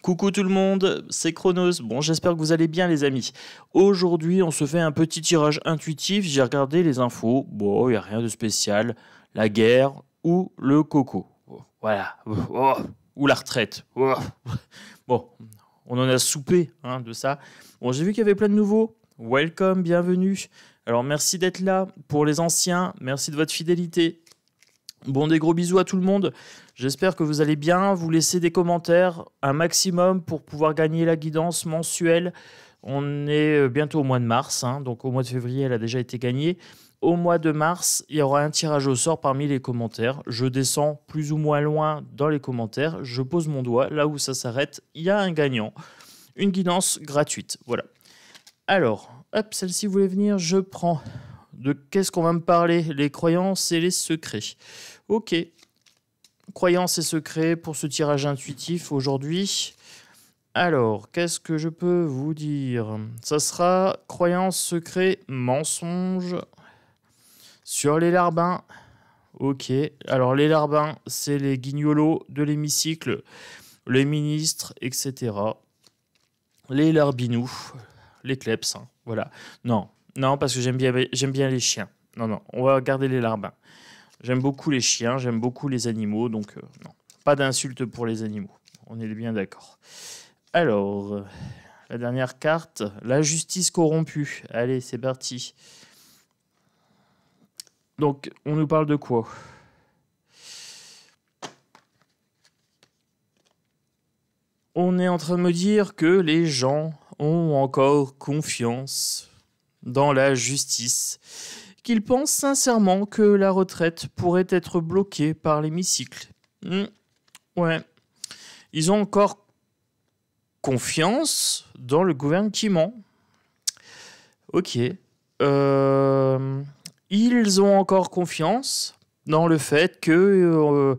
Coucou tout le monde, c'est Chronos. Bon, j'espère que vous allez bien les amis. Aujourd'hui, on se fait un petit tirage intuitif. J'ai regardé les infos. Bon, il n'y a rien de spécial. La guerre ou le coco. Voilà. Ou la retraite. Bon, on en a soupé de ça. Bon, j'ai vu qu'il y avait plein de nouveaux. Welcome, bienvenue. Alors, merci d'être là. Pour les anciens, merci de votre fidélité. Bon, des gros bisous à tout le monde. J'espère que vous allez bien. Vous laissez des commentaires, un maximum pour pouvoir gagner la guidance mensuelle. On est bientôt au mois de mars, donc au mois de février, elle a déjà été gagnée. Au mois de mars, il y aura un tirage au sort parmi les commentaires. Je descends plus ou moins loin dans les commentaires. Je pose mon doigt. Là où ça s'arrête, il y a un gagnant. Une guidance gratuite. Voilà. Alors, hop, celle-ci voulait venir, je prends. De qu'est-ce qu'on va me parler? Les croyances et les secrets. Ok. Croyances et secrets pour ce tirage intuitif aujourd'hui. Alors, qu'est-ce que je peux vous dire? Ça sera croyances, secrets, mensonges sur les larbins. Ok. Alors, les larbins, c'est les guignolos de l'hémicycle, les ministres, etc. Les larbinous, les kleps, voilà. Non, parce que j'aime bien les chiens. Non, on va garder les larbins. J'aime beaucoup les chiens, j'aime beaucoup les animaux, donc non, pas d'insultes pour les animaux. On est bien d'accord. Alors, la dernière carte, la justice corrompue. Allez, c'est parti. Donc, on nous parle de quoi? On est en train de me dire que les gens ont encore confiance dans la justice, qu'ils pensent sincèrement que la retraite pourrait être bloquée par l'hémicycle. Ouais. Ils ont encore confiance dans le gouvernement. Ok. Ils ont encore confiance dans le fait que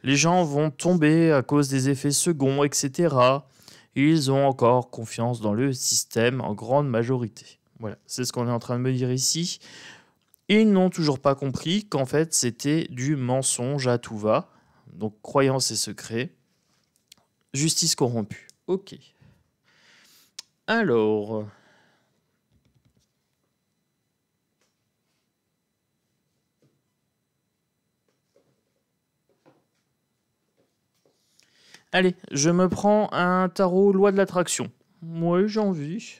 les gens vont tomber à cause des effets seconds, etc. Ils ont encore confiance dans le système en grande majorité. Voilà, c'est ce qu'on est en train de me dire ici. Ils n'ont toujours pas compris qu'en fait, c'était du mensonge à tout va. Donc, croyance et secret. Justice corrompue. Ok. Alors... Allez, je me prends un tarot loi de l'attraction. Ouais, j'ai envie.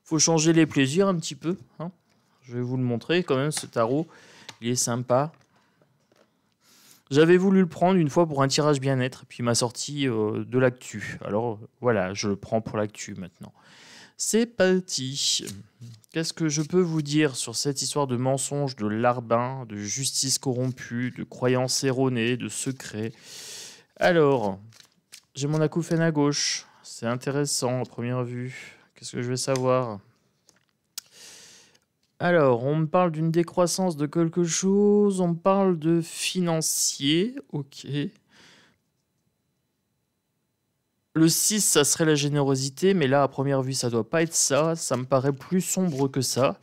Faut changer les plaisirs un petit peu. Je vais vous le montrer quand même, ce tarot. Il est sympa. J'avais voulu le prendre une fois pour un tirage bien-être, puis il m'a sorti de l'actu. Alors voilà, je le prends pour l'actu maintenant. C'est parti. Qu'est-ce que je peux vous dire sur cette histoire de mensonges, de larbin, de justice corrompue, de croyances erronées, de secrets? Alors, j'ai mon acouphène à gauche. C'est intéressant à première vue. Qu'est-ce que je vais savoir? Alors, on me parle d'une décroissance de quelque chose. On me parle de financier. Ok. Le 6, ça serait la générosité, mais là, à première vue, ça doit pas être ça. Ça me paraît plus sombre que ça.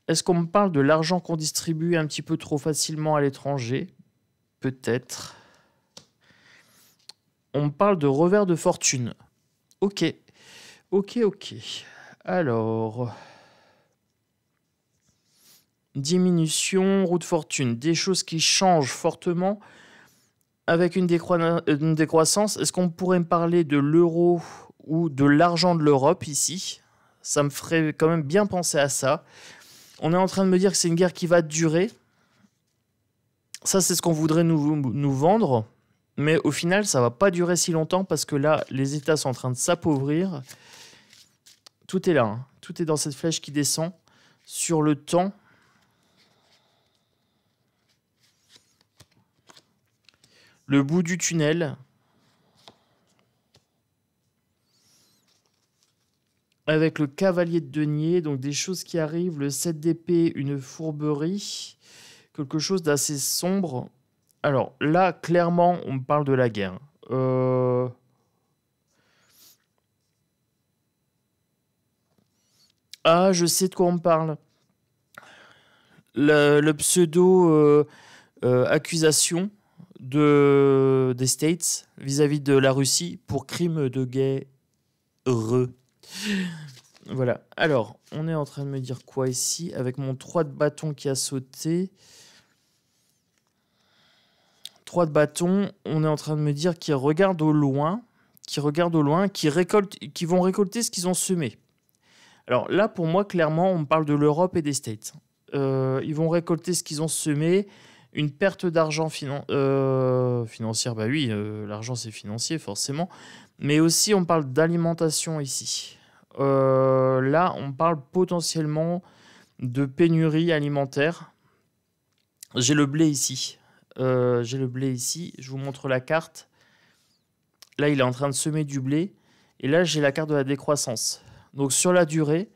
Est-ce qu'on me parle de l'argent qu'on distribue un petit peu trop facilement à l'étranger? Peut-être. On me parle de revers de fortune. Ok. Alors... Diminution, roue de fortune. Des choses qui changent fortement avec une décroissance. Est-ce qu'on pourrait me parler de l'euro ou de l'argent de l'Europe ici? Ça me ferait quand même bien penser à ça. On est en train de me dire que c'est une guerre qui va durer. Ça, c'est ce qu'on voudrait nous vendre. Mais au final, ça va pas durer si longtemps parce que là, les États sont en train de s'appauvrir. Tout est là. Tout est dans cette flèche qui descend. Sur le temps... Le bout du tunnel. Avec le cavalier de denier, donc des choses qui arrivent. Le 7 d'épée, une fourberie. Quelque chose d'assez sombre. Alors là, clairement, on me parle de la guerre. Ah, je sais de quoi on me parle. Le pseudo... accusation des States vis-à-vis de la Russie pour crime de guerre. Voilà. Alors, on est en train de me dire quoi ici avec mon 3 de bâton qui a sauté. 3 de bâton, on est en train de me dire qu'ils regardent au loin, qui vont récolter ce qu'ils ont semé. Alors là, pour moi, clairement, on parle de l'Europe et des States. Ils vont récolter ce qu'ils ont semé, une perte d'argent financière, bah oui, l'argent c'est financier forcément, mais aussi on parle d'alimentation ici. Là, on parle potentiellement de pénurie alimentaire. J'ai le blé ici. Je vous montre la carte. Là, il est en train de semer du blé. Et là, j'ai la carte de la décroissance. Donc, sur la durée,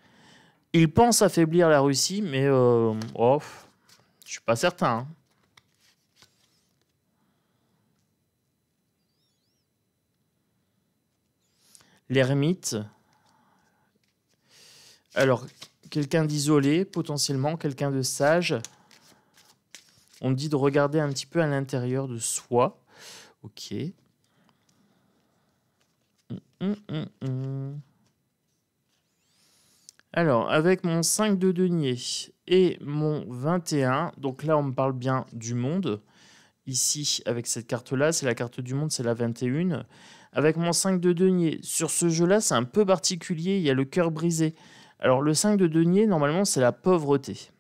il pense affaiblir la Russie, mais je suis pas certain. Hein. L'ermite. Alors, quelqu'un d'isolé, potentiellement, quelqu'un de sage. On dit de regarder un petit peu à l'intérieur de soi. Ok. Alors, avec mon 5 de denier et mon 21, donc là, on me parle bien du monde. Ici, avec cette carte-là, c'est la carte du monde, c'est la 21. Avec mon 5 de denier, sur ce jeu-là, c'est un peu particulier, il y a le cœur brisé. Alors, le 5 de denier, normalement, c'est la pauvreté.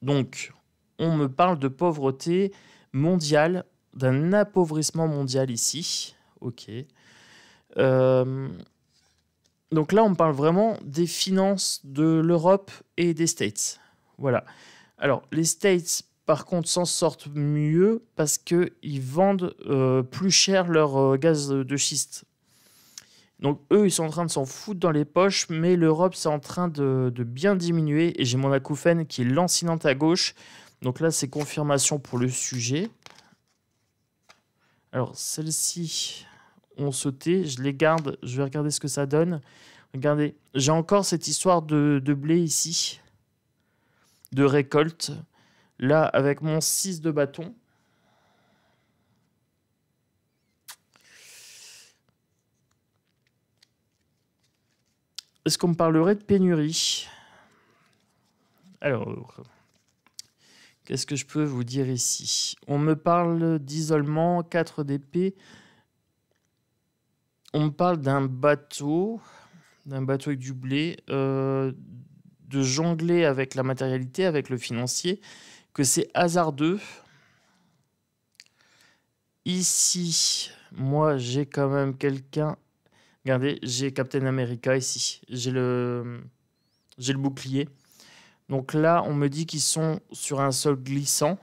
Donc, on me parle de pauvreté mondiale, d'un appauvrissement mondial ici. Ok. Donc là, on parle vraiment des finances de l'Europe et des States. Voilà. Alors, les States, par contre, s'en sortent mieux parce qu'ils vendent plus cher leur gaz de schiste. Donc, eux, ils sont en train de s'en foutre dans les poches, mais l'Europe, c'est en train de bien diminuer. Et j'ai mon acouphène qui est lancinante à gauche. Donc là, c'est confirmation pour le sujet. Alors, celle-ci ont sauté. Je les garde. Je vais regarder ce que ça donne. Regardez, j'ai encore cette histoire de blé ici, de récolte. Là, avec mon 6 de bâton. Est-ce qu'on me parlerait de pénurie? Alors, qu'est-ce que je peux vous dire ici? On me parle d'isolement, 4 d'épée. On me parle d'un bateau avec du blé, de jongler avec la matérialité, avec le financier, que c'est hasardeux. Ici, moi, j'ai quand même quelqu'un... Regardez, j'ai Captain America ici. J'ai le bouclier. Donc là, on me dit qu'ils sont sur un sol glissant,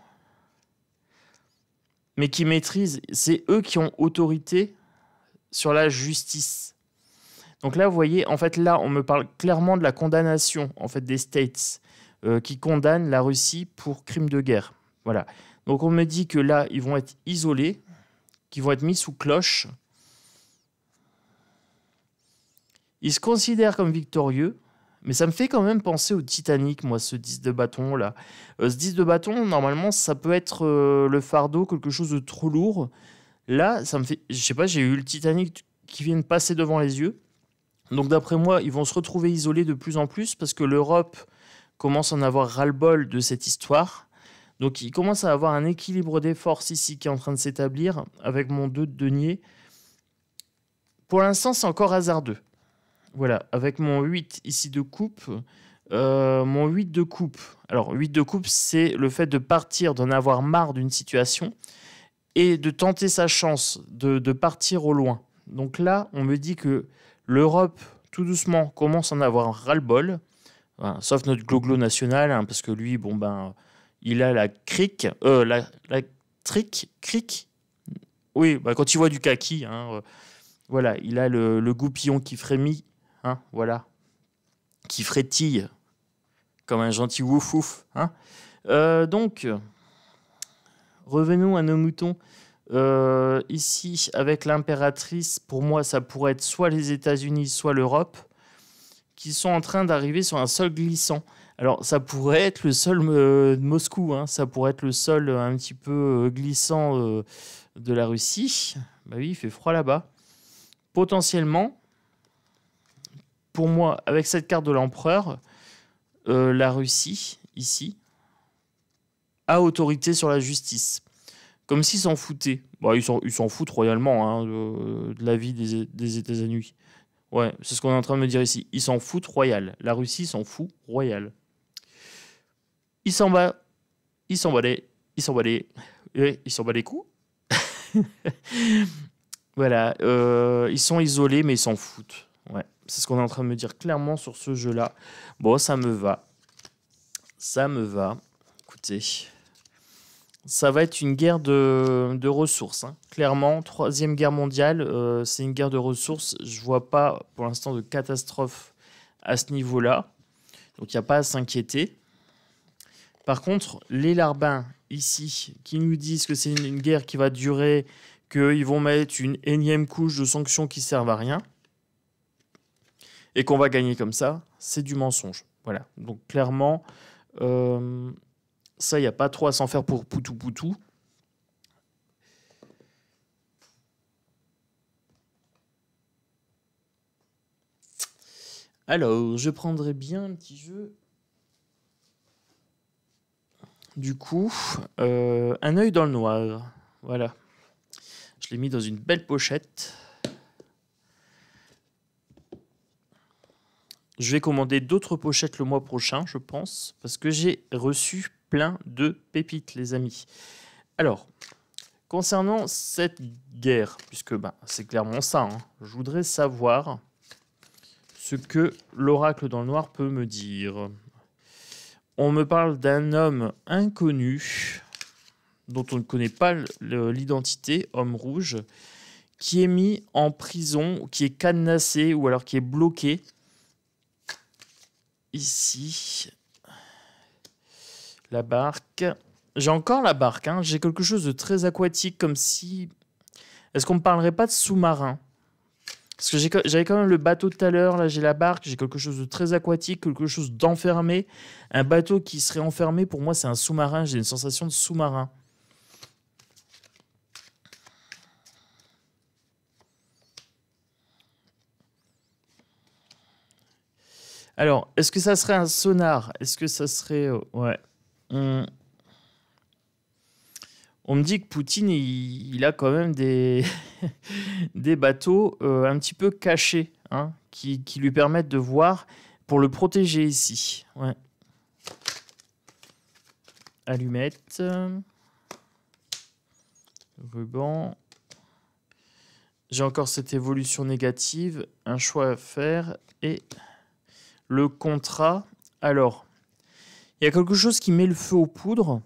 mais qui maîtrisent. C'est eux qui ont autorité sur la justice. Donc là, vous voyez, en fait, là, on me parle clairement de la condamnation en fait, des States qui condamnent la Russie pour crime de guerre. Voilà. Donc on me dit que là, ils vont être isolés, qu'ils vont être mis sous cloche. Ils se considèrent comme victorieux, mais ça me fait quand même penser au Titanic, moi, ce 10 de bâton là. Ce 10 de bâton, normalement, ça peut être le fardeau, quelque chose de trop lourd. Là, ça me fait... Je sais pas, j'ai eu le Titanic qui vient de passer devant les yeux. Donc d'après moi, ils vont se retrouver isolés de plus en plus parce que l'Europe commence à en avoir ras-le-bol de cette histoire. Donc il commence à avoir un équilibre des forces ici qui est en train de s'établir avec mon 2 de denier. Pour l'instant, c'est encore hasardeux. Voilà, avec mon 8 ici de coupe, mon 8 de coupe. Alors 8 de coupe, c'est le fait de partir, d'en avoir marre d'une situation et de tenter sa chance, de partir au loin. Donc là, on me dit que l'Europe, tout doucement, commence à en avoir ras-le-bol, hein, sauf notre gloglo national, hein, parce que lui, bon ben, il a la cric, la cric. Oui, bah, quand il voit du kaki, hein, voilà, il a le goupillon qui frémit, hein, voilà, qui frétille comme un gentil wouf wouf. Hein. Donc, revenons à nos moutons. Ici, avec l'impératrice, pour moi, ça pourrait être soit les États-Unis, soit l'Europe, qui sont en train d'arriver sur un sol glissant. Alors, ça pourrait être le sol de Moscou, hein. Ça pourrait être le sol un petit peu glissant de la Russie. Bah oui, il fait froid là-bas. Potentiellement, pour moi, avec cette carte de l'empereur, la Russie, ici, a autorité sur la justice. Comme s'ils s'en foutaient. Bon, ils s'en foutent royalement hein, de la vie des États-Unis. Ouais, c'est ce qu'on est en train de me dire ici. Ils s'en foutent royal. La Russie s'en fout royal. Ils s'en bat. Ils s'en bat les. Ils s'en bat les. Ils s'en bat les coups. Voilà. Ils sont isolés, mais ils s'en foutent. Ouais. C'est ce qu'on est en train de me dire clairement sur ce jeu-là. Bon, ça me va. Ça me va. Écoutez. Ça va être une guerre de ressources. Hein. Clairement, Troisième Guerre mondiale, c'est une guerre de ressources. Je ne vois pas pour l'instant de catastrophe à ce niveau-là. Donc il n'y a pas à s'inquiéter. Par contre, les larbins ici qui nous disent que c'est une guerre qui va durer, qu'ils vont mettre une énième couche de sanctions qui ne servent à rien et qu'on va gagner comme ça, c'est du mensonge. Voilà. Donc clairement... ça, il n'y a pas trop à s'en faire pour Poutou. Alors, je prendrai bien un petit jeu. Du coup, un œil dans le noir. Voilà. Je l'ai mis dans une belle pochette. Je vais commander d'autres pochettes le mois prochain, je pense, parce que j'ai reçu plein de pépites, les amis. Alors, concernant cette guerre, puisque c'est clairement ça, hein, je voudrais savoir ce que l'oracle dans le noir peut me dire. On me parle d'un homme inconnu, dont on ne connaît pas l'identité, homme rouge, qui est mis en prison, qui est cadenassé ou alors qui est bloqué. Ici, la barque. J'ai encore la barque. Hein. J'ai quelque chose de très aquatique, comme si... Est-ce qu'on ne me parlerait pas de sous-marin? Parce que j'avais quand même le bateau tout à l'heure. Là, j'ai la barque. J'ai quelque chose de très aquatique, quelque chose d'enfermé. Un bateau qui serait enfermé, pour moi, c'est un sous-marin. J'ai une sensation de sous-marin. Alors, est-ce que ça serait un sonar? Est-ce que ça serait... ouais. On me dit que Poutine, il a quand même des, des bateaux un petit peu cachés, hein, qui lui permettent de voir pour le protéger ici. Ouais. Allumette. Ruban. J'ai encore cette évolution négative. Un choix à faire. Et le contrat. Alors, il y a quelque chose qui met le feu aux poudres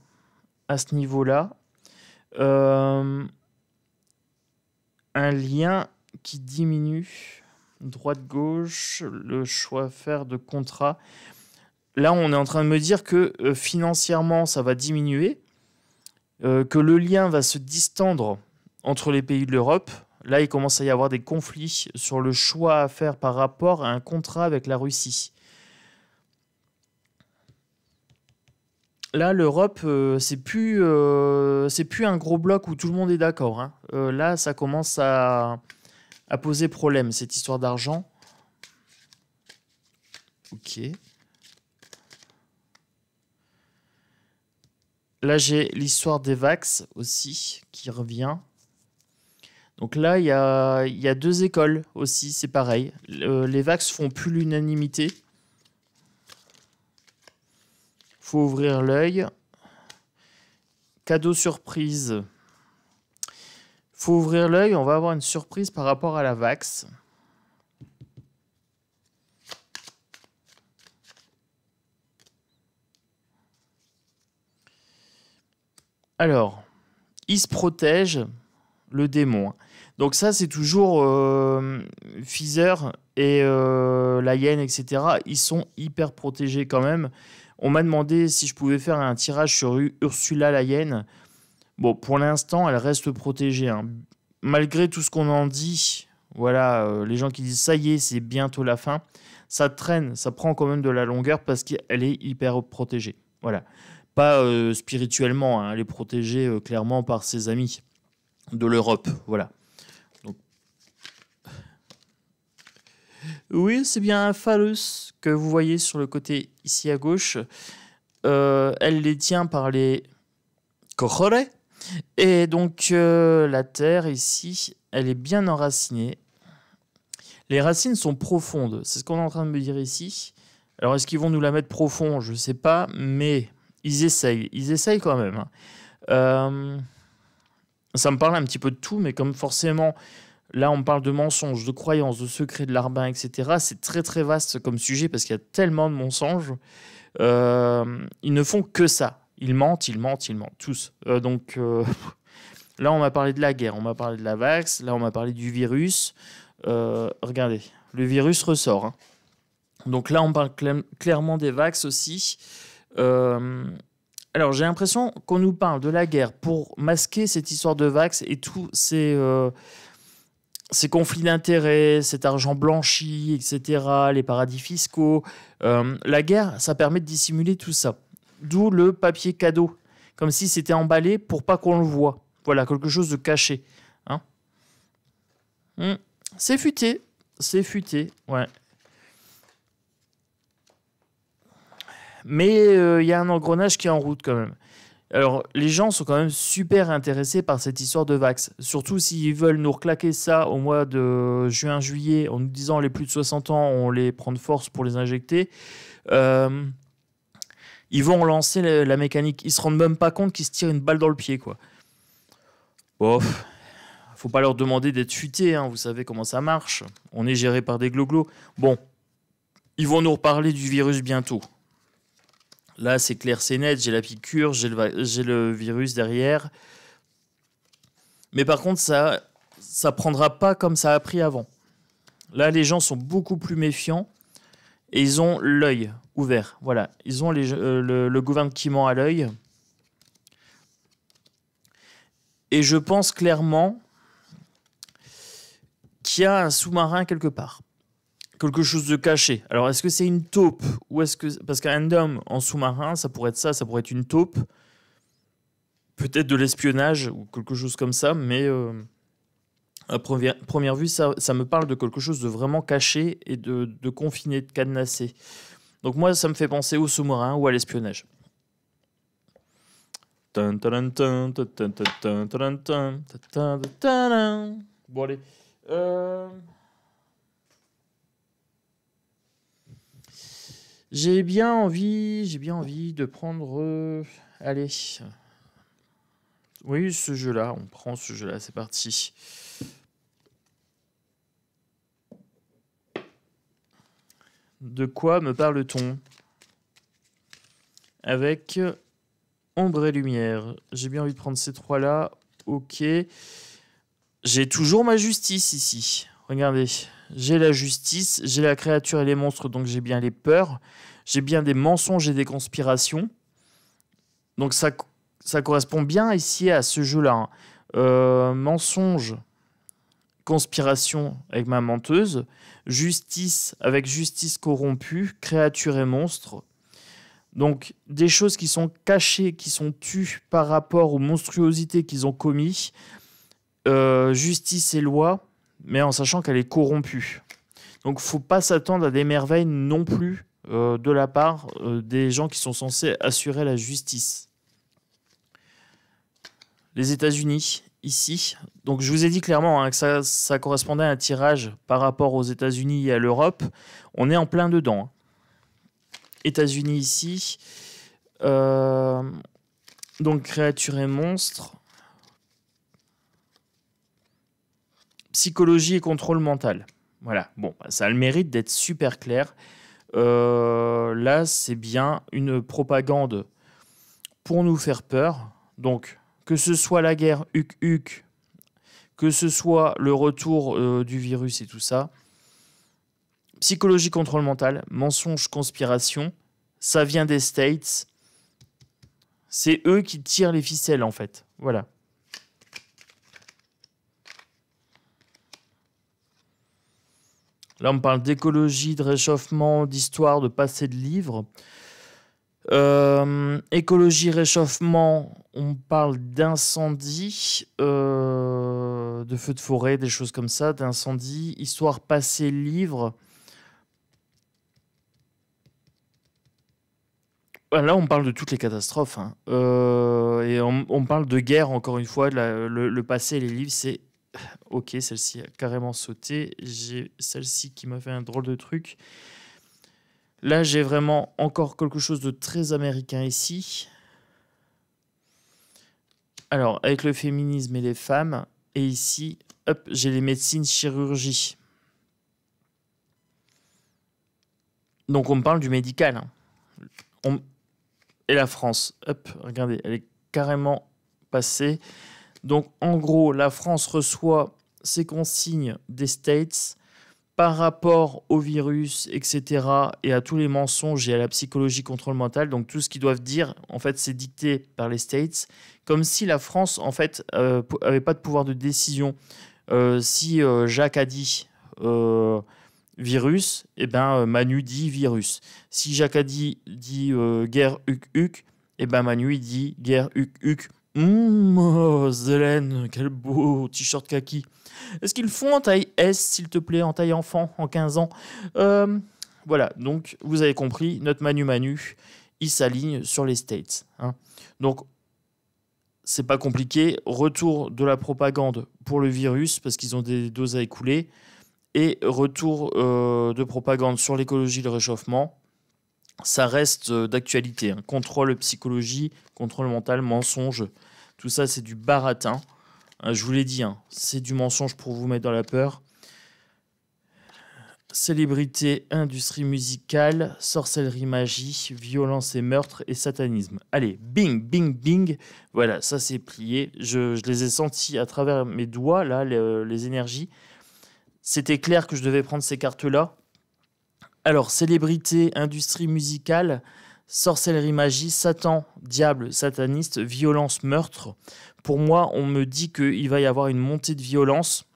à ce niveau-là. Un lien qui diminue, droite-gauche, le choix à faire de contrat. Là, on est en train de me dire que financièrement, ça va diminuer, que le lien va se distendre entre les pays de l'Europe. Là, il commence à y avoir des conflits sur le choix à faire par rapport à un contrat avec la Russie. Là, l'Europe, c'est plus un gros bloc où tout le monde est d'accord. Hein. Là, ça commence à poser problème, cette histoire d'argent. Ok. Là, j'ai l'histoire des Vax aussi qui revient. Donc là, il y a deux écoles aussi, c'est pareil. Les Vax font plus l'unanimité. Faut ouvrir l'œil. Cadeau surprise. Faut ouvrir l'œil, on va avoir une surprise par rapport à la Vax. Alors, il se protège, le démon. Donc ça, c'est toujours Feather et la hyène, etc. Ils sont hyper protégés quand même. On m'a demandé si je pouvais faire un tirage sur Ursula la hyène. Bon, pour l'instant, elle reste protégée. Hein. Malgré tout ce qu'on en dit, Voilà, les gens qui disent ça y est, c'est bientôt la fin, ça traîne, ça prend quand même de la longueur parce qu'elle est hyper protégée. Voilà. Pas spirituellement, hein, elle est protégée clairement par ses amis de l'Europe. Voilà. Donc, oui, c'est bien un phallus que vous voyez sur le côté ici à gauche. Elle les tient par les cojones. Et donc, la terre ici, elle est bien enracinée. Les racines sont profondes, c'est ce qu'on est en train de me dire ici. Alors, est-ce qu'ils vont nous la mettre profond? Je ne sais pas, mais ils essayent quand même. Ça me parle un petit peu de tout, mais comme forcément, là, on parle de mensonges, de croyances, de secrets, de larbin, etc. C'est très très vaste comme sujet parce qu'il y a tellement de mensonges. Ils ne font que ça. Ils mentent, tous. Là, on m'a parlé de la guerre, on m'a parlé de la vax, là, on m'a parlé du virus. Regardez, le virus ressort. Hein. Donc là, on parle clairement des vax aussi. Alors, j'ai l'impression qu'on nous parle de la guerre pour masquer cette histoire de vax et tous ces conflits d'intérêts, cet argent blanchi, etc., les paradis fiscaux. La guerre, ça permet de dissimuler tout ça. D'où le papier cadeau, comme si c'était emballé pour pas qu'on le voit. Voilà, quelque chose de caché. Hein. C'est futé, ouais. Mais il y a un engrenage qui est en route quand même. Alors, les gens sont quand même super intéressés par cette histoire de vax. Surtout s'ils veulent nous reclaquer ça au mois de juin-juillet en nous disant les plus de 60 ans, on les prend de force pour les injecter. Ils vont relancer la mécanique. Ils se rendent même pas compte qu'ils se tirent une balle dans le pied, quoi. Bon, faut pas leur demander d'être futés, hein. Vous savez comment ça marche. On est géré par des gloglos. Bon, ils vont nous reparler du virus bientôt. Là, c'est clair, c'est net. J'ai la piqûre, j'ai le virus derrière. Mais par contre, ça prendra pas comme ça a pris avant. Là, les gens sont beaucoup plus méfiants et ils ont l'œil ouvert. Voilà, ils ont le gouvernement à l'œil. Et je pense clairement qu'il y a un sous-marin quelque part. Quelque chose de caché. Alors, est-ce que c'est une taupe ou est-ce que... Parce qu'un homme en sous-marin, ça pourrait être ça, ça pourrait être une taupe. Peut-être de l'espionnage ou quelque chose comme ça, mais à première vue, ça me parle de quelque chose de vraiment caché et de confiné, de cadenassé. Donc moi, ça me fait penser au sous-marin ou à l'espionnage. Bon, allez. J'ai bien envie de prendre... allez. Oui, ce jeu-là, on prend ce jeu-là, c'est parti. De quoi me parle-t-on? Avec ombre et lumière. J'ai bien envie de prendre ces trois-là. Ok. J'ai toujours ma justice ici. Regardez. J'ai la justice, j'ai la créature et les monstres, donc j'ai bien les peurs. J'ai bien des mensonges et des conspirations. Donc ça correspond bien ici à ce jeu-là. Hein. Mensonge, conspiration avec ma menteuse. Justice avec justice corrompue. Créature et monstre. Donc des choses qui sont cachées, qui sont tues par rapport aux monstruosités qu'ils ont commis. Justice et loi, mais en sachant qu'elle est corrompue. Donc faut pas s'attendre à des merveilles non plus de la part des gens qui sont censés assurer la justice. Les États-Unis, ici. Donc je vous ai dit clairement hein, que ça correspondait à un tirage par rapport aux États-Unis et à l'Europe. On est en plein dedans. Hein. États-Unis ici. Donc créature et monstre. Psychologie et contrôle mental. Voilà, bon, ça a le mérite d'être super clair. Là, c'est bien une propagande pour nous faire peur. Donc, que ce soit la guerre huc, que ce soit le retour du virus et tout ça, psychologie, contrôle mental, mensonge, conspiration, ça vient des States. C'est eux qui tirent les ficelles, en fait. Voilà. Là, on me parle d'écologie, de réchauffement, d'histoire, de passé de livres. Écologie, réchauffement, on parle d'incendie, de feux de forêt, des choses comme ça, d'incendie. Histoire, passé, livre. Là, on parle de toutes les catastrophes. Hein. Et on parle de guerre, encore une fois. Le passé et les livres, c'est... Ok, celle-ci a carrément sauté. J'ai celle-ci qui m'a fait un drôle de truc. Là, j'ai vraiment encore quelque chose de très américain ici. Alors, avec le féminisme et les femmes. Et ici, hop, j'ai les médecines, chirurgie. Donc, on me parle du médical. Hein. Et la France, hop, regardez, elle est carrément passée. Donc, en gros, la France reçoit ces consignes des States par rapport au virus, etc., et à tous les mensonges et à la psychologie contrôle mental. Donc, tout ce qu'ils doivent dire, en fait, c'est dicté par les States, comme si la France, en fait, avait pas de pouvoir de décision. Si Jacques a dit virus, eh ben, Manu dit virus. Si Jacques a dit guerre huc, eh ben, Manu, il dit guerre huc. Zélène, quel beau t-shirt kaki. Est-ce qu'ils le font en taille S, s'il te plaît, en taille enfant, en 15 ans Voilà, donc vous avez compris, notre Manu, il s'aligne sur les States. Hein. Donc, c'est pas compliqué. Retour de la propagande pour le virus, parce qu'ils ont des doses à écouler. Et retour de propagande sur l'écologie et le réchauffement. Ça reste d'actualité. Hein. Contrôle psychologie, contrôle mental, mensonge. Tout ça, c'est du baratin. Je vous l'ai dit, hein, c'est du mensonge pour vous mettre dans la peur. Célébrité, industrie musicale, sorcellerie, magie, violence et meurtre et satanisme. Allez, bing, bing, bing. Voilà, ça c'est plié. Je les ai sentis à travers mes doigts, là, les énergies. C'était clair que je devais prendre ces cartes-là. Alors, célébrité, industrie musicale, sorcellerie, magie, Satan, diable, sataniste, violence, meurtre. Pour moi, on me dit qu'il va y avoir une montée de violence.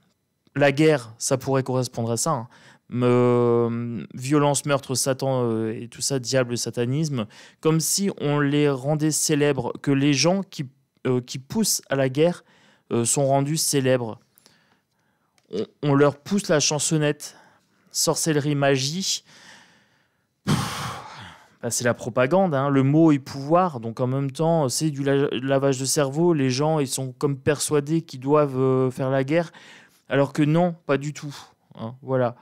La guerre, ça pourrait correspondre à ça. Hein. Violence, meurtre, Satan et tout ça, diable, satanisme. Comme si on les rendait célèbres, que les gens qui poussent à la guerre sont rendus célèbres. On leur pousse la chansonnette. Sorcellerie, magie... Bah, c'est la propagande, hein. Le mot est pouvoir, donc en même temps, c'est du lavage de cerveau. Les gens, ils sont comme persuadés qu'ils doivent faire la guerre, alors que non, pas du tout. Hein, voilà.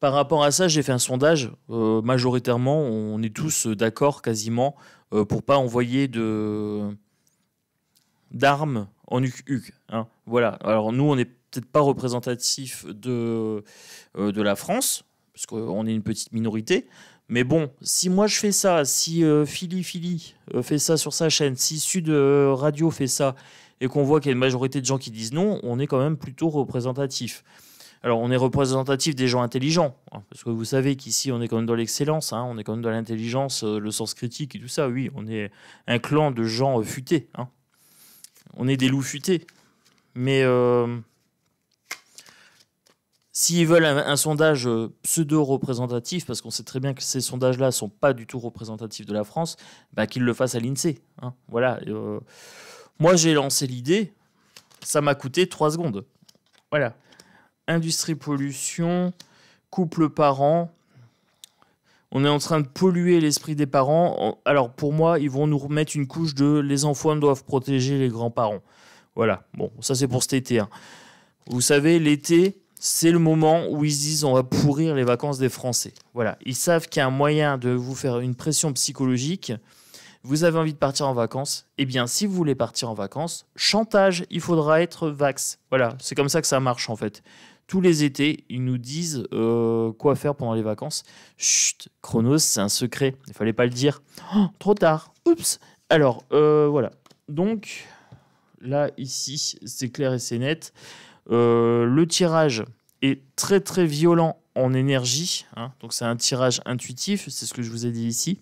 Par rapport à ça, j'ai fait un sondage. Majoritairement, on est tous d'accord quasiment pour pas envoyer d'armes en UQ. Hein, voilà. Alors nous, on n'est peut-être pas représentatif de la France, parce qu'on est une petite minorité. Mais bon, si moi je fais ça, si Philly fait ça sur sa chaîne, si Sud Radio fait ça, et qu'on voit qu'il y a une majorité de gens qui disent non, on est quand même plutôt représentatif. Alors on est représentatif des gens intelligents, hein, parce que vous savez qu'ici on est quand même dans l'excellence, hein, on est quand même dans l'intelligence, le sens critique et tout ça, oui, on est un clan de gens futés. Hein. On est des loups futés. Mais... s'ils veulent un sondage pseudo-représentatif, parce qu'on sait très bien que ces sondages-là ne sont pas du tout représentatifs de la France, bah, qu'ils le fassent à l'INSEE. Hein. Voilà. Moi, j'ai lancé l'idée. Ça m'a coûté 3 secondes. Voilà. Industrie, pollution, couple, parents. On est en train de polluer l'esprit des parents. Alors, pour moi, ils vont nous remettre une couche de « les enfants doivent protéger les grands-parents ». Voilà. Bon, ça, c'est pour cet été. Hein. Vous savez, l'été... c'est le moment où ils disent on va pourrir les vacances des Français. Voilà, ils savent qu'il y a un moyen de vous faire une pression psychologique. Vous avez envie de partir en vacances. Eh bien, si vous voulez partir en vacances, chantage, il faudra être vax. Voilà, c'est comme ça que ça marche en fait. Tous les étés, ils nous disent quoi faire pendant les vacances. Chut, Chronos, c'est un secret. Il fallait pas le dire. Oh, trop tard. Oups. Alors, voilà. Donc, là, ici, c'est clair et c'est net. Le tirage est très très violent en énergie, hein, donc c'est un tirage intuitif, c'est ce que je vous ai dit ici.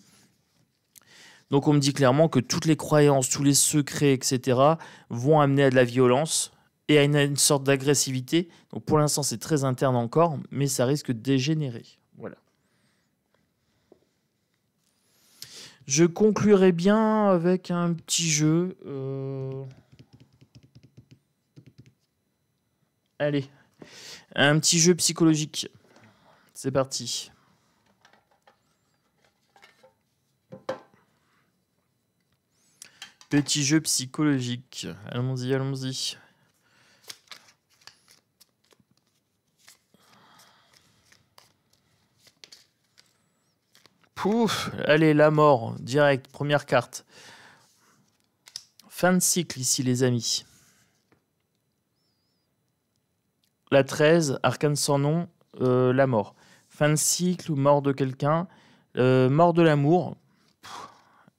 Donc on me dit clairement que toutes les croyances, tous les secrets, etc. vont amener à de la violence et à une sorte d'agressivité. Donc pour l'instant, c'est très interne encore, mais ça risque de dégénérer. Voilà. Je conclurai bien avec un petit jeu. Allez, un petit jeu psychologique. C'est parti. Petit jeu psychologique. Allons-y, allons-y. Pouf, allez, la mort, direct, première carte. Fin de cycle ici, les amis. La 13, arcane sans nom, la mort. Fin de cycle, mort de quelqu'un, mort de l'amour.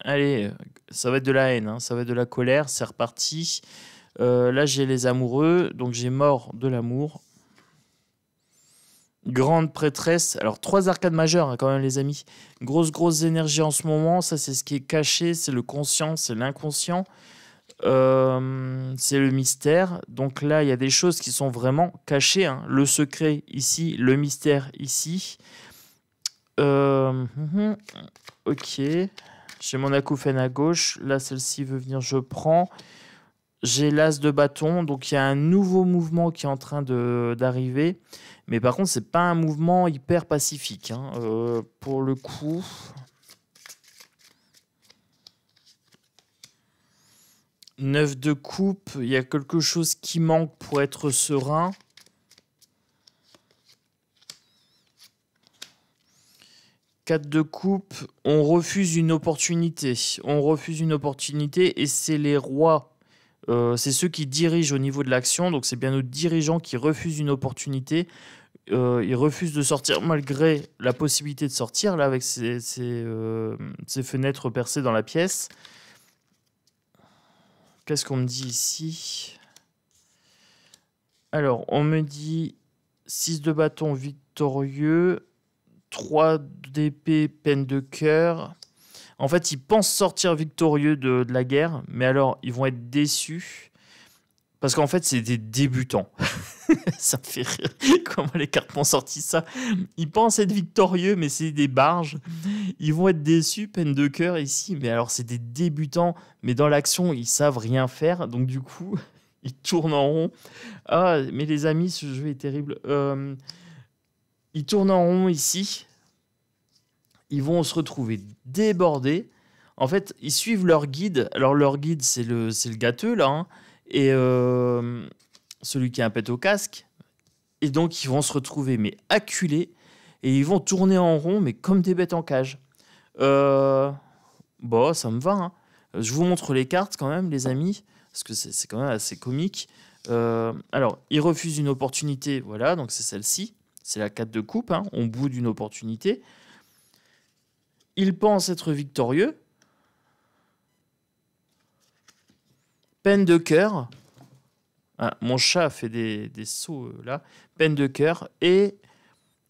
Allez, ça va être de la haine, hein, ça va être de la colère, c'est reparti. Là, j'ai les amoureux, donc j'ai mort de l'amour. Grande prêtresse. Alors, 3 arcades majeures, hein, quand même, les amis. Grosse énergie en ce moment. Ça, c'est ce qui est caché. C'est le conscient, c'est l'inconscient. C'est le mystère. Donc là, il y a des choses qui sont vraiment cachées, hein. Le secret ici, le mystère ici. Ok. J'ai mon acouphène à gauche. Là, celle-ci veut venir, je prends. J'ai l'as de bâton. Donc, il y a un nouveau mouvement qui est en train d'arriver. Mais par contre, c'est pas un mouvement hyper pacifique, hein. Pour le coup. Neuf de coupe, il y a quelque chose qui manque pour être serein. Quatre de coupe, on refuse une opportunité. On refuse une opportunité et c'est les rois. C'est ceux qui dirigent au niveau de l'action. Donc c'est bien nos dirigeants qui refusent une opportunité. Ils refusent de sortir malgré la possibilité de sortir, là, avec ces fenêtres percées dans la pièce. Qu'est-ce qu'on me dit ici? Alors, on me dit 6 de bâton victorieux, 3 d'épée peine de cœur. En fait, ils pensent sortir victorieux de la guerre, mais alors, ils vont être déçus. Parce qu'en fait, c'est des débutants. Ça me fait rire comment les cartes m'ont sorti ça. Ils pensent être victorieux, mais c'est des barges. Ils vont être déçus, peine de cœur ici. Mais alors, c'est des débutants. Mais dans l'action, ils savent rien faire. Donc, du coup, ils tournent en rond. Ah, mais les amis, ce jeu est terrible. Ils tournent en rond ici. Ils vont se retrouver débordés. En fait, ils suivent leur guide. Alors, leur guide, c'est le gâteux, là, hein. Et celui qui a un pet au casque. Et donc, ils vont se retrouver, mais acculés. Et ils vont tourner en rond, mais comme des bêtes en cage. Bon, ça me va, hein. Je vous montre les cartes quand même, les amis. Parce que c'est quand même assez comique. Alors, ils refusent une opportunité. Voilà, donc c'est celle-ci. C'est la 4 de coupe, hein. On boude une opportunité. Ils pensent être victorieux. Peine de cœur. Ah, mon chat fait des sauts là. Peine de cœur. Et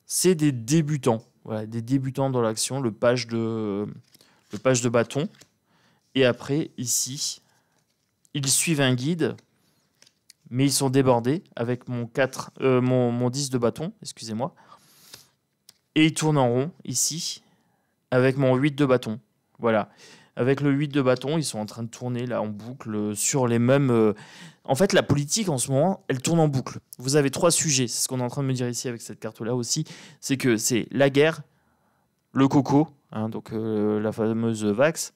c'est des débutants. Voilà, des débutants dans l'action. Le page de bâton. Et après, ici, ils suivent un guide. Mais ils sont débordés avec mon 10 de bâton. Excusez-moi. Et ils tournent en rond, ici, avec mon 8 de bâton. Voilà. Avec le 8 de bâton, ils sont en train de tourner là en boucle sur les mêmes... En fait, la politique en ce moment, elle tourne en boucle. Vous avez 3 sujets, c'est ce qu'on est en train de me dire ici avec cette carte-là aussi. C'est que c'est la guerre, le coco, hein, donc la fameuse Vax,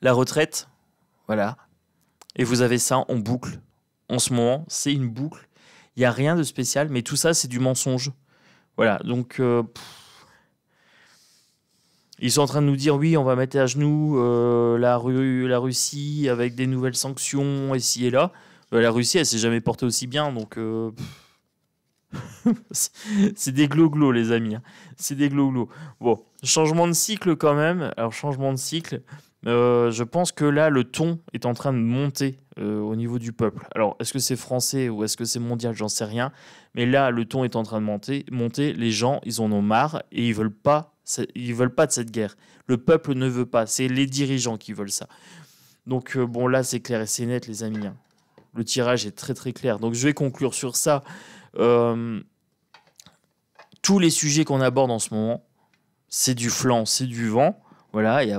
la retraite, voilà. Et vous avez ça en boucle. En ce moment, c'est une boucle. Il n'y a rien de spécial, mais tout ça, c'est du mensonge. Voilà, donc... ils sont en train de nous dire, oui, on va mettre à genoux la Russie avec des nouvelles sanctions ici et là. La Russie, elle s'est jamais portée aussi bien, donc... c'est des glo-glo, les amis, hein. C'est des glo-glo. Bon, changement de cycle quand même. Alors, changement de cycle, je pense que là, le ton est en train de monter au niveau du peuple. Alors, est-ce que c'est français ou est-ce que c'est mondial? J'en sais rien. Mais là, le ton est en train de monter. Les gens, ils en ont marre et ils veulent pas de cette guerre. Le peuple ne veut pas. C'est les dirigeants qui veulent ça. Donc, bon, là, c'est clair et c'est net, les amis, hein. Le tirage est très très clair. Donc je vais conclure sur ça. Tous les sujets qu'on aborde en ce moment, c'est du flanc, c'est du vent. Voilà, il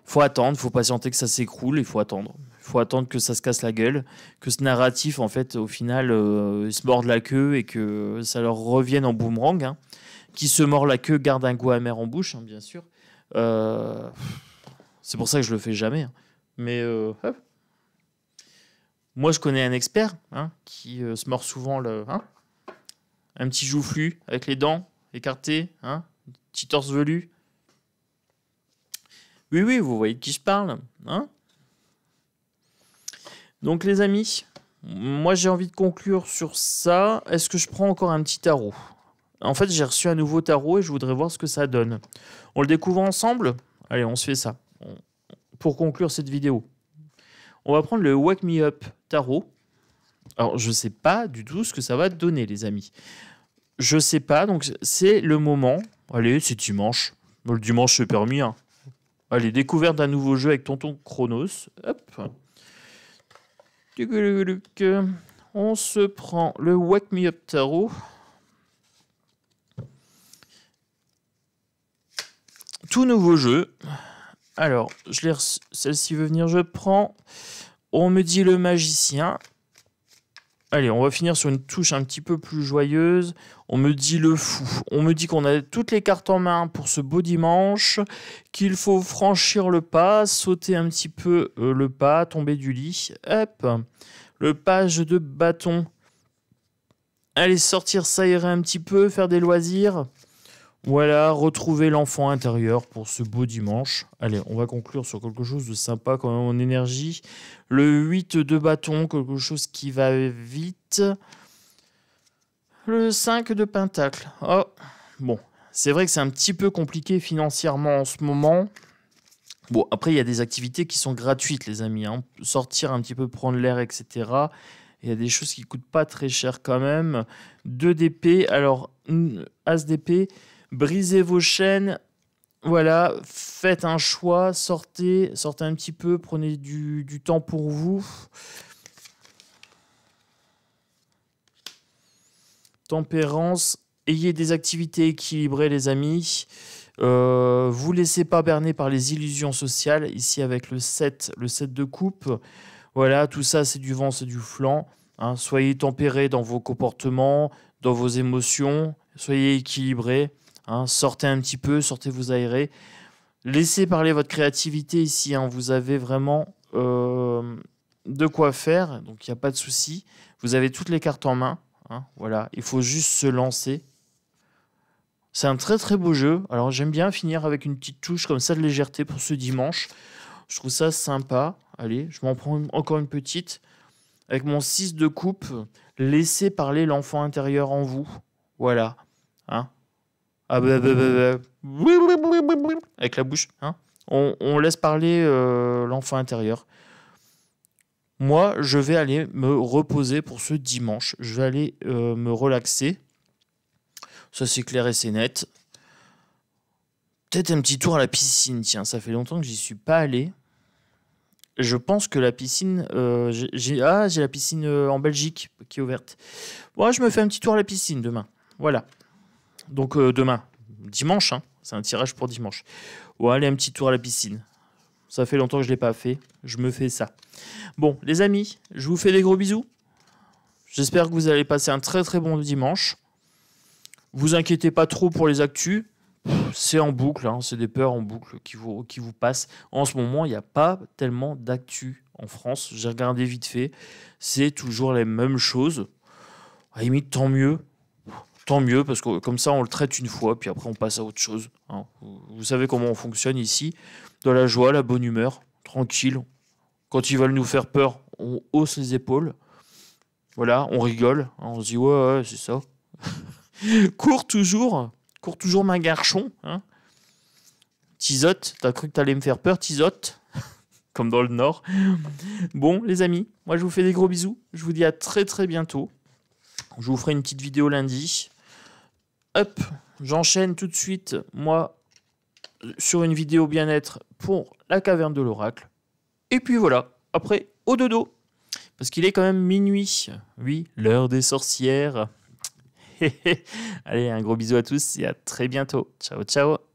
faut attendre, il faut patienter que ça s'écroule, il faut attendre. Il faut attendre que ça se casse la gueule, que ce narratif, en fait, au final, se morde la queue et que ça leur revienne en boomerang. Hein. Qui se mord la queue garde un goût amer en bouche, hein, bien sûr. C'est pour ça que je le fais jamais. Hein. Mais moi, je connais un expert hein, qui se mord souvent un petit joufflu avec les dents écartées, hein, petit torse velu. Oui, oui, vous voyez de qui je parle. Hein. Donc, les amis, moi, j'ai envie de conclure sur ça. Est-ce que je prends encore un petit tarot ? En fait, j'ai reçu un nouveau tarot et je voudrais voir ce que ça donne. On le découvre ensemble ? Allez, on se fait ça. Pour conclure cette vidéo, on va prendre le Wake Me Up Tarot. Alors, je ne sais pas du tout ce que ça va donner, les amis. Je ne sais pas, donc c'est le moment. Allez, c'est dimanche. Le dimanche, c'est permis. Hein. Allez, découverte d'un nouveau jeu avec Tonton Chronos. Hop. On se prend le Wake Me Up Tarot. Tout nouveau jeu. Alors, celle-ci veut venir, je prends. On me dit le magicien. Allez, on va finir sur une touche un petit peu plus joyeuse. On me dit le fou. On me dit qu'on a toutes les cartes en main pour ce beau dimanche, qu'il faut franchir le pas, sauter un petit peu le pas, tomber du lit. Hop, le page de bâton. Allez, sortir, s'aérer un petit peu, faire des loisirs. Voilà, retrouver l'enfant intérieur pour ce beau dimanche. Allez, on va conclure sur quelque chose de sympa quand même en énergie. Le 8 de bâton, quelque chose qui va vite. Le 5 de pentacle. Oh, bon, c'est vrai que c'est un petit peu compliqué financièrement en ce moment. Bon, après, il y a des activités qui sont gratuites, les amis. Hein. Sortir un petit peu, prendre l'air, etc. Il y a des choses qui ne coûtent pas très cher quand même. 2 d'épée, alors, As d'épée. Brisez vos chaînes, voilà, faites un choix, sortez un petit peu, prenez du temps pour vous. Tempérance, ayez des activités équilibrées les amis. Vous laissez pas berner par les illusions sociales, ici avec le 7 de coupe. Voilà, tout ça c'est du vent, c'est du flanc. Hein. Soyez tempérés dans vos comportements, dans vos émotions, soyez équilibrés. Hein, sortez un petit peu, sortez vous aérer. Laissez parler votre créativité ici. Hein, vous avez vraiment de quoi faire, donc il n'y a pas de souci. Vous avez toutes les cartes en main. Hein, voilà, il faut juste se lancer. C'est un très très beau jeu. Alors j'aime bien finir avec une petite touche comme ça de légèreté pour ce dimanche. Je trouve ça sympa. Allez, je m'en prends encore une petite. Avec mon 6 de coupe, laissez parler l'enfant intérieur en vous. Voilà. Hein. Ah avec la bouche, hein. On laisse parler l'enfant intérieur. Moi, je vais aller me reposer pour ce dimanche. Je vais aller me relaxer. Ça, c'est clair et c'est net. Peut-être un petit tour à la piscine. Tiens, ça fait longtemps que j'y suis pas allé. Je pense que la piscine... j'ai la piscine en Belgique qui est ouverte. Moi, je me fais un petit tour à la piscine demain. Voilà. Donc demain, dimanche, hein, c'est un tirage pour dimanche. Ouais, allez, un petit tour à la piscine. Ça fait longtemps que je ne l'ai pas fait. Je me fais ça. Bon, les amis, je vous fais des gros bisous. J'espère que vous allez passer un très très bon dimanche. Vous inquiétez pas trop pour les actus. C'est en boucle, hein, c'est des peurs en boucle qui vous passent. En ce moment, il n'y a pas tellement d'actus en France. J'ai regardé vite fait. C'est toujours les mêmes choses. À la limite, tant mieux. Tant mieux, parce que comme ça, on le traite une fois, puis après, on passe à autre chose. Hein. Vous savez comment on fonctionne ici. Dans la joie, la bonne humeur, tranquille. Quand ils veulent nous faire peur, on hausse les épaules. Voilà, on rigole. Hein, on se dit, ouais, c'est ça. Cours toujours, ma garçon. Hein. Tisote, t'as cru que t'allais me faire peur, tisote. Comme dans le Nord. Bon, les amis, moi, je vous fais des gros bisous. Je vous dis à très, très bientôt. Je vous ferai une petite vidéo lundi. Hop, j'enchaîne tout de suite, moi, sur une vidéo bien-être pour la caverne de l'oracle. Et puis voilà, après, au dodo. parce qu'il est quand même minuit. Oui, l'heure des sorcières. Allez, un gros bisou à tous et à très bientôt. Ciao, ciao.